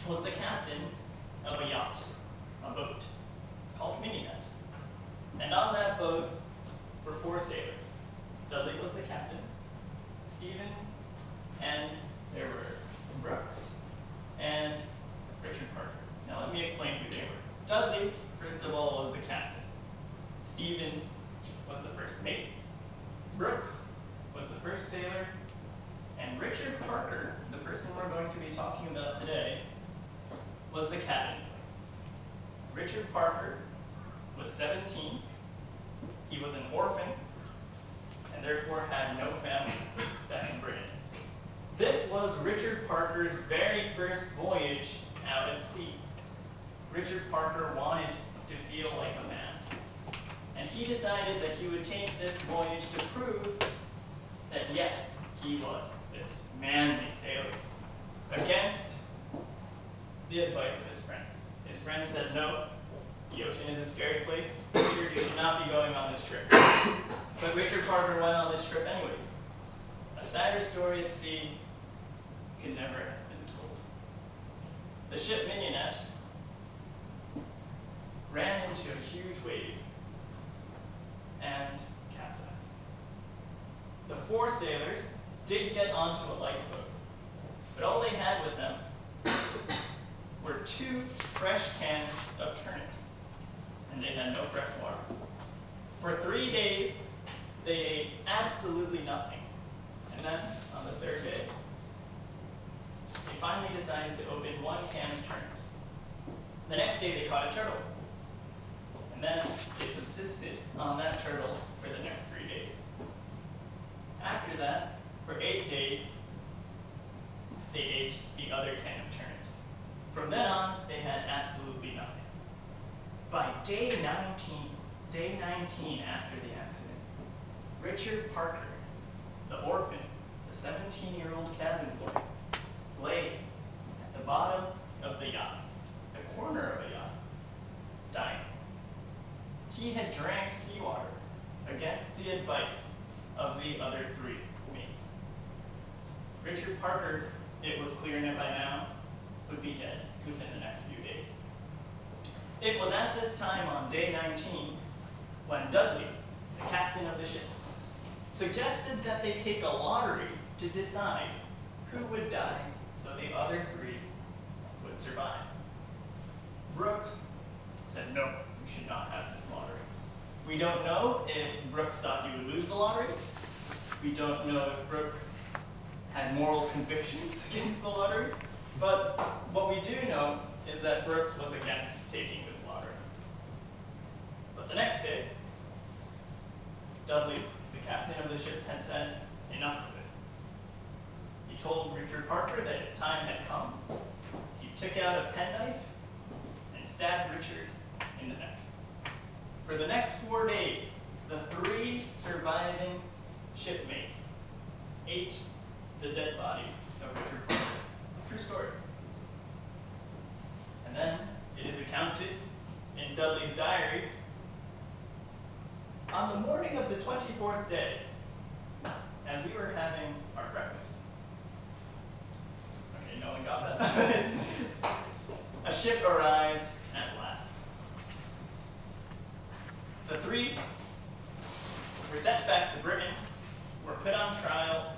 was the captain of a yacht, a boat, called Mininet. And on that boat were 4 sailors. Dudley was the captain, Stephen, and there were Brooks and Richard Parker. Now let me explain who they were. Dudley, first of all, was the captain. Stevens was the first mate. Brooks was the first sailor. And Richard Parker, the person we're going to be talking about today, was the cabin boy. Richard Parker was 17. He was an orphan, and therefore had no family back in Britain. This was Richard Parker's very first voyage out at sea. Richard Parker wanted to feel like a man. And he decided that he would take this voyage to prove that yes, he was this manly sailor, against the advice of his friends. His friends said, no, the ocean is a scary place. Richard, you should not be going on this trip. But Richard Parker went on this trip anyways. A sadder story at sea could never have been told. The ship Mininet ran into a huge wave and capsized. The 4 sailors did get onto a lifeboat, but all they had with them were 2 fresh cans of turnips, and they had no fresh water. For 3 days, they ate absolutely nothing, and then on the 3rd day, they finally decided to open 1 can of turnips. The next day, they caught a turtle, and then they subsisted on that turtle for the next 3 days. After that, for 8 days, they ate the other can of turnips. From then on, they had absolutely nothing. By day 19 after the accident, Richard Parker, the orphan, the 17-year-old cabin boy, lay at the bottom of the yacht, the corner of a yacht, dying. He had drank seawater against the advice of the other 3 mates. Richard Parker, it was clear by now, would be dead within the next few days. It was at this time on day 19 when Dudley, the captain of the ship, suggested that they take a lottery to decide who would die so the other 3 would survive. Brooks said, no, we should not have this lottery. We don't know if Brooks thought he would lose the lottery. We don't know if Brooks had moral convictions against the lottery. But what we do know is that Brooks was against taking this lottery. But the next day, Dudley, the captain of the ship, had said enough of it. He told Richard Parker that his time had come. He took out a penknife and stabbed Richard in the neck. For the next 4 days, the 3 surviving shipmates ate the dead body of Richard Parker. True story. And then it is accounted in Dudley's diary, on the morning of the 24th day, as we were having our breakfast. Okay, no one got that. A ship arrived at last. The 3 were sent back to Britain, were put on trial,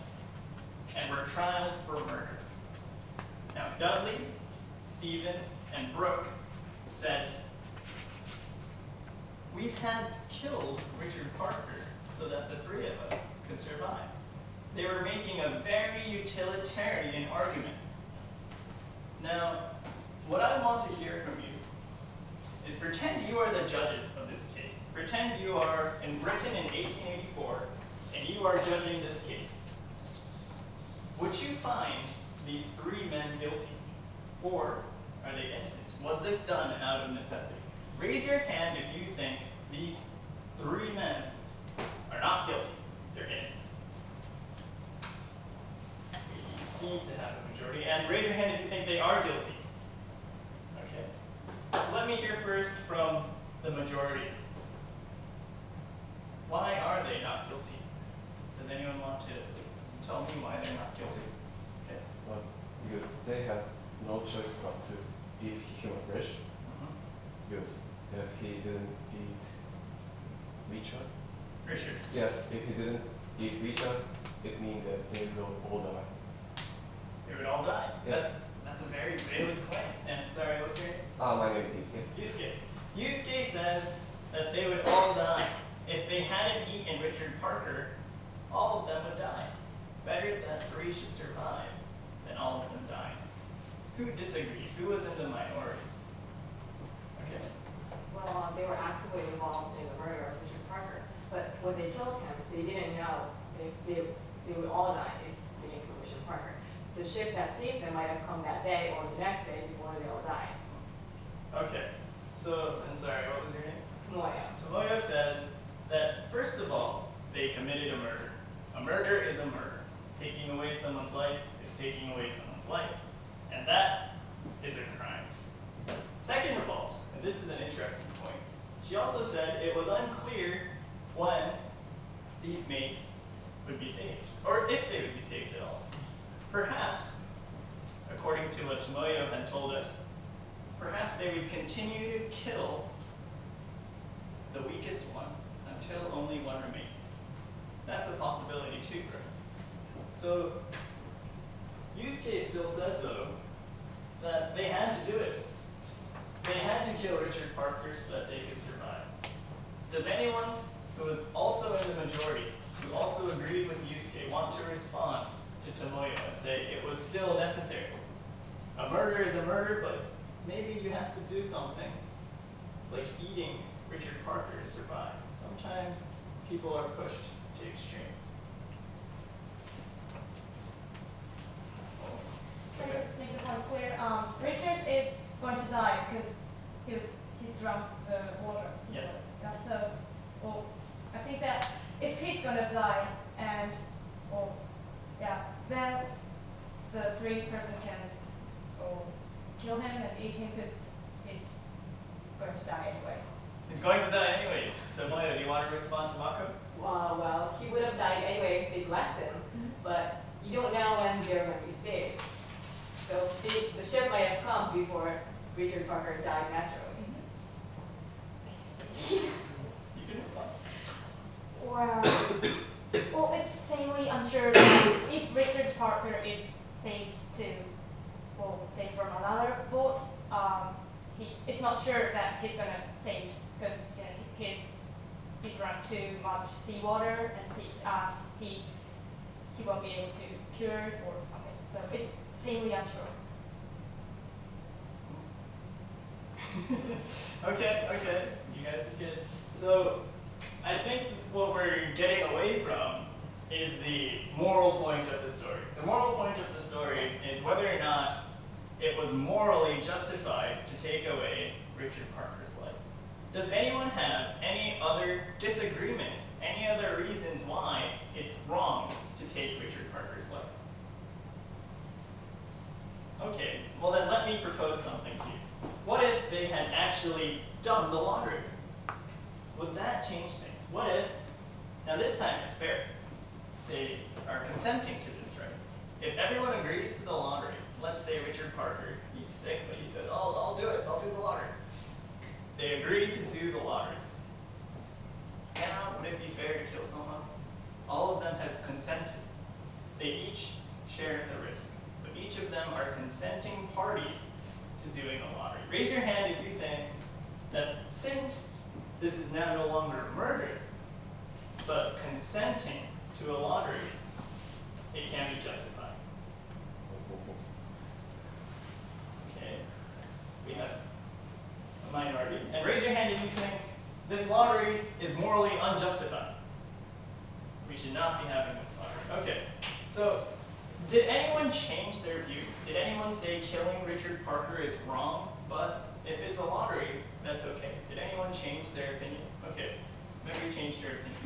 and were trialed for murder. Now, Dudley, Stevens, and Brooke said, we had killed Richard Parker so that the 3 of us could survive. They were making a very utilitarian argument. Now, what I want to hear from you is pretend you are the judges of this case. Pretend you are in Britain in 1884, and you are judging this case. Would you find these 3 men guilty, or are they innocent? Was this done out of necessity? Raise your hand if you think these 3 men are not guilty, they're innocent. We seem to have a majority. And raise your hand if you think they are guilty. Okay. So let me hear first from the majority. Why are they not guilty? Does anyone want to tell me why they're not guilty? Okay. Well, because they have no choice but to eat human flesh. Because if he didn't eat Richard, Richard. yes, if he didn't eat Richard, it means that they will all die. They would all die. Yes. That's a very valid claim. And sorry, what's your name? My name is Yusuke. Yusuke. Yusuke says that they would all die. If they hadn't eaten Richard Parker, all of them would die. Better that 3 should survive than all of them die. Who disagreed? Who was in the minority? Okay. Well, they were actively involved in the murder of Richard Parker, but when they killed him, they didn't know if they would all die if they didn't kill Richard Parker. The ship that saved them might have come that day or the next day before they all died. Okay. So, and sorry, what was your name? Tomoyo. Tomoyo says that, first of all, they committed a murder. A murder is a murder. Taking away someone's life is taking away someone's life. And that is a crime. Second of all, and this is an interesting point, she also said it was unclear when these mates would be saved, or if they would be saved at all. Perhaps, according to what Tomoyo had told us, perhaps they would continue to kill the weakest one until only one remained. That's a possibility too, right? So, Yusuke still says, though, that they had to do it. They had to kill Richard Parker so that they could survive. Does anyone who was also in the majority, who also agreed with Yusuke, want to respond to Tomoyo and say it was still necessary? A murder is a murder, but maybe you have to do something, like eating Richard Parker to survive. Sometimes people are pushed to extremes. Can I just make the point clear? Richard is going to die because he drank the water. So Yeah. That's a, well, I think that if he's going to die and, well, yeah, then the 3 person can kill him and eat him because he's going to die anyway. He's going to die anyway. Tomoyo, do you want to respond to Mako? Well, he would have died anyway if they'd left him, but you don't know when they're going to be saved. So the ship might have come before Richard Parker died naturally. You can respond. Well, it's sanely unsure that if Richard Parker is saved saved from another boat, it's not sure that he's going to save because he drank too much seawater and he won't be able to cure it or something. So it's sanely unsure. Okay, you guys are good. So I think what we're getting away from is the moral point of the story. The moral point of the story is whether or not it was morally justified to take away Richard Parker's life. Does anyone have any other disagreements, any other reasons why it's wrong to take Richard Parker's life? Okay, well then let me propose something to you. What if they had actually done the lottery? Would that change things? What if, now this time it's fair. They are consenting to this, right? If everyone agrees to the lottery, let's say Richard Parker, he's sick, but he says, I'll do it, I'll do the lottery. They agree to do the lottery. Now, would it be fair to kill someone? All of them have consented. They each share the risk, but each of them are consenting parties to doing a lottery. Raise your hand if you think that since this is now no longer murder, but consenting to a lottery, it can be justified. Okay, we have a minority. And raise your hand if you think this lottery is morally unjustified. We should not be having this lottery. Okay, so did anyone change their view? Did anyone say killing Richard Parker is wrong, but if it's a lottery, that's okay? Did anyone change their opinion? Okay, maybe you changed your opinion.